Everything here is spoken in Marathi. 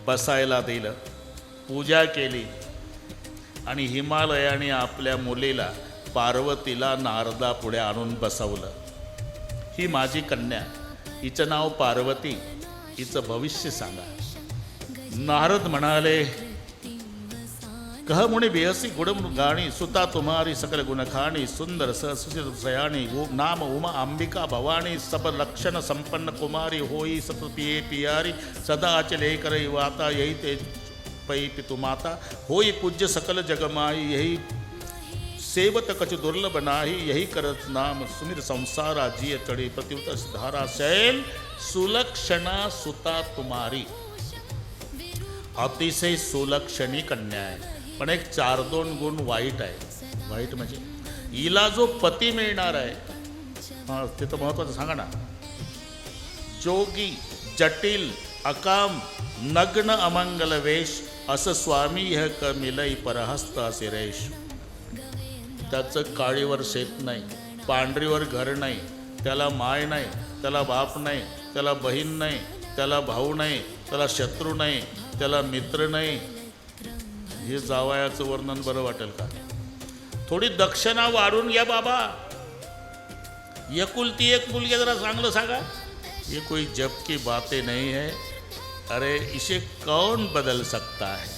बसायला दिलं, पूजा केली आणि हिमालयाने आपल्या मुलीला पार्वतीला नारदापुढे आणून बसवलं. ही माझी कन्या, हिचं नाव पार्वती, हिचं भविष्य सांगा. नारद म्हणाले, कह मुनि बेहसी गुण गाणी, सुता तुम्हारी सकल गुणखाणी, सुंदर सुशील सयाणी, नाम उमा अंबिका भवानी, सब लक्षण संपन्न कुमारी, होई सत पिये पियारी, सदा चले करई वाता, यही ते पै पितु माता, होई पूज्य सकल जगमाई, यही सेवत कछ दुर्लभ नाही, यही करत नाम सुमिर संसारा, जिय चढ़ी प्रतिउत धारा, शैल सुलक्षणा सुता तुम्हारी. अतिशय सुलक्षणी कन्या आहे, पण एक 4-2 गुण वाईट आहे. वाईट म्हणजे हिला जो पती मिळणार आहे, हां ते तर महत्त्वाचं सांगा ना. जोगी जटिल अकाम नग्न अमंगल वेश, असं स्वामी ह्य क मिलई परहस्त असे रेश. त्याचं काळीवर शेत नाही, पांढरीवर घर नाही, त्याला माय नाही, त्याला बाप नाही, त्याला बहीण नाही, त्याला भाऊ नाही, त्याला शत्रू नाही, त्याला मित्र नाही. हे जावयाचं वर्णन बरं वाटेल का? थोडी दक्षिणा वाढून घ्या बाबा. एकुलती एक मुलगी जरा चांगलं सांगा. ये कोई जब की बातें नहीं है. अरे इसे कौन बदल सकता है.